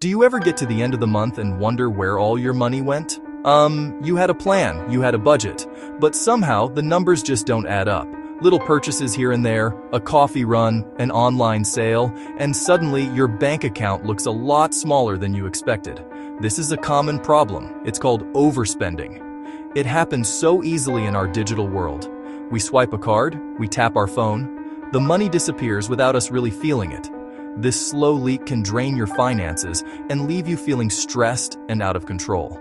Do you ever get to the end of the month and wonder where all your money went? You had a plan, you had a budget, but somehow the numbers just don't add up. Little purchases here and there, a coffee run, an online sale, and suddenly your bank account looks a lot smaller than you expected. This is a common problem. It's called overspending. It happens so easily in our digital world. We swipe a card, we tap our phone, the money disappears without us really feeling it. This slow leak can drain your finances and leave you feeling stressed and out of control.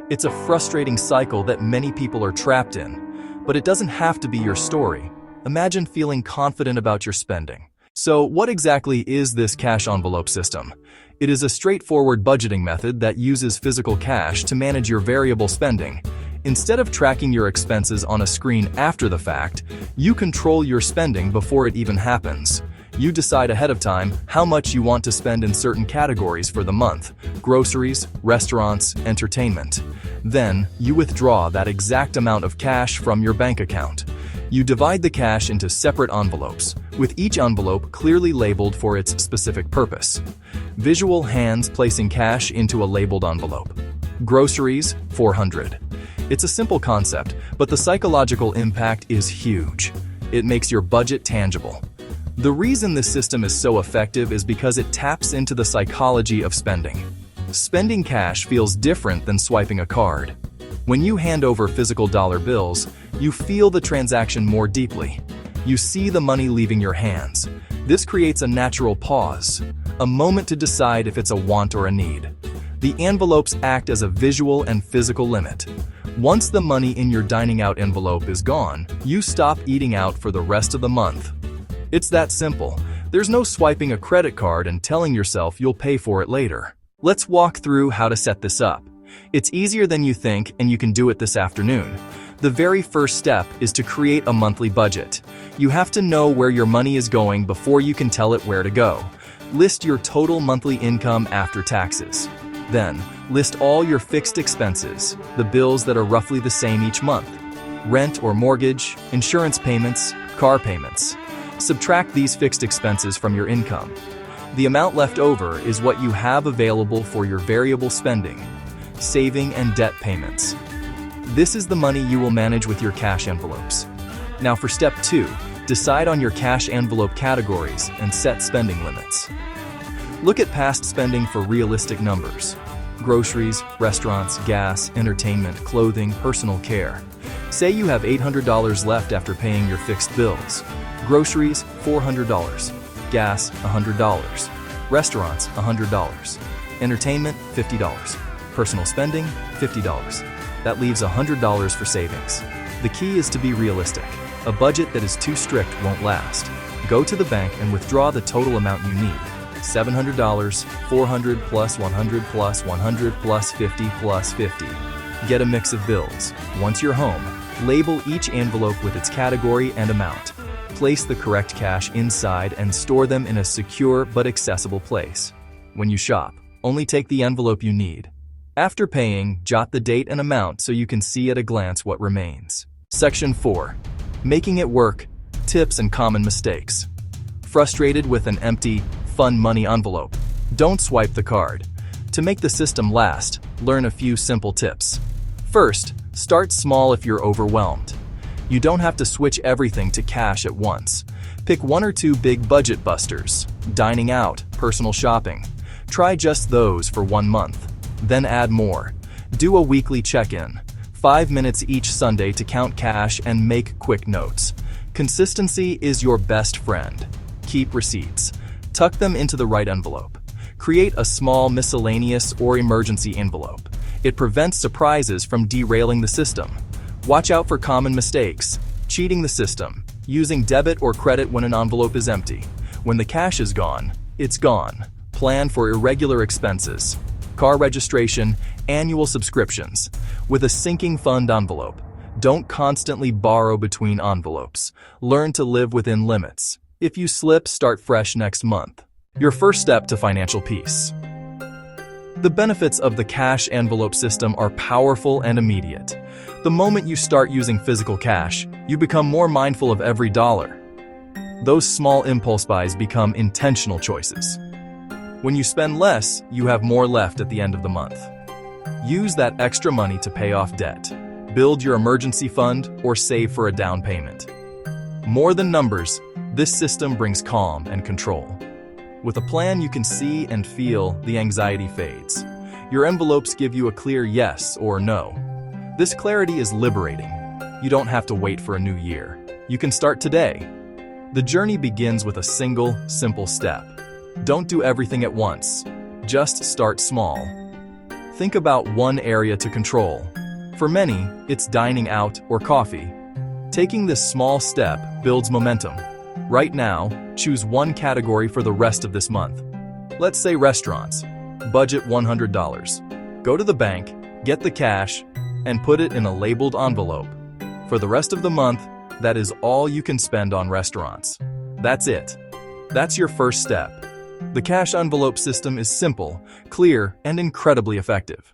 It's a frustrating cycle that many people are trapped in, but it doesn't have to be your story. Imagine feeling confident about your spending. So, what exactly is this cash envelope system? It is a straightforward budgeting method that uses physical cash to manage your variable spending. Instead of tracking your expenses on a screen after the fact, you control your spending before it even happens. You decide ahead of time how much you want to spend in certain categories for the month: groceries, restaurants, entertainment. Then, you withdraw that exact amount of cash from your bank account. You divide the cash into separate envelopes, with each envelope clearly labeled for its specific purpose. Visual hands placing cash into a labeled envelope. Groceries, 400. It's a simple concept, but the psychological impact is huge. It makes your budget tangible. The reason this system is so effective is because it taps into the psychology of spending. Spending cash feels different than swiping a card. When you hand over physical dollar bills, you feel the transaction more deeply. You see the money leaving your hands. This creates a natural pause, a moment to decide if it's a want or a need. The envelopes act as a visual and physical limit. Once the money in your dining out envelope is gone, you stop eating out for the rest of the month. It's that simple. There's no swiping a credit card and telling yourself you'll pay for it later. Let's walk through how to set this up. It's easier than you think, and you can do it this afternoon. The very first step is to create a monthly budget. You have to know where your money is going before you can tell it where to go. List your total monthly income after taxes. Then, list all your fixed expenses, the bills that are roughly the same each month: rent or mortgage, insurance payments, car payments. Subtract these fixed expenses from your income. The amount left over is what you have available for your variable spending, saving, and debt payments. This is the money you will manage with your cash envelopes. Now for step 2, decide on your cash envelope categories and set spending limits. Look at past spending for realistic numbers: groceries, restaurants, gas, entertainment, clothing, personal care. Say you have $800 left after paying your fixed bills. Groceries, $400. Gas, $100. Restaurants, $100. Entertainment, $50. Personal spending, $50. That leaves $100 for savings. The key is to be realistic. A budget that is too strict won't last. Go to the bank and withdraw the total amount you need. $700, $400 plus $100 plus $100 plus $50 plus $50. Get a mix of bills. Once you're home, label each envelope with its category and amount. Place the correct cash inside and store them in a secure but accessible place. When you shop, only take the envelope you need. After paying, jot the date and amount so you can see at a glance what remains. Section 4. Making it work. Tips and common mistakes. Frustrated with an empty, fun money envelope? Don't swipe the card. To make the system last, learn a few simple tips. First, start small if you're overwhelmed. You don't have to switch everything to cash at once. Pick 1 or 2 big budget busters: dining out, personal shopping. Try just those for 1 month. Then add more. Do a weekly check-in, 5 minutes each Sunday to count cash and make quick notes. Consistency is your best friend. Keep receipts. Tuck them into the right envelope. Create a small miscellaneous or emergency envelope. It prevents surprises from derailing the system. Watch out for common mistakes: cheating the system, using debit or credit when an envelope is empty. When the cash is gone, it's gone. Plan for irregular expenses: car registration, annual subscriptions. With a sinking fund envelope, don't constantly borrow between envelopes. Learn to live within limits. If you slip, start fresh next month. Your first step to financial peace. The benefits of the cash envelope system are powerful and immediate. The moment you start using physical cash, you become more mindful of every dollar. Those small impulse buys become intentional choices. When you spend less, you have more left at the end of the month. Use that extra money to pay off debt, build your emergency fund, or save for a down payment. More than numbers, this system brings calm and control. With a plan you can see and feel, the anxiety fades. Your envelopes give you a clear yes or no. This clarity is liberating. You don't have to wait for a new year. You can start today. The journey begins with a single, simple step. Don't do everything at once. Just start small. Think about one area to control. For many, it's dining out or coffee. Taking this small step builds momentum. Right now, choose one category for the rest of this month. Let's say restaurants. Budget $100. Go to the bank, get the cash, and put it in a labeled envelope. For the rest of the month, that is all you can spend on restaurants. That's it. That's your first step. The cash envelope system is simple, clear, and incredibly effective.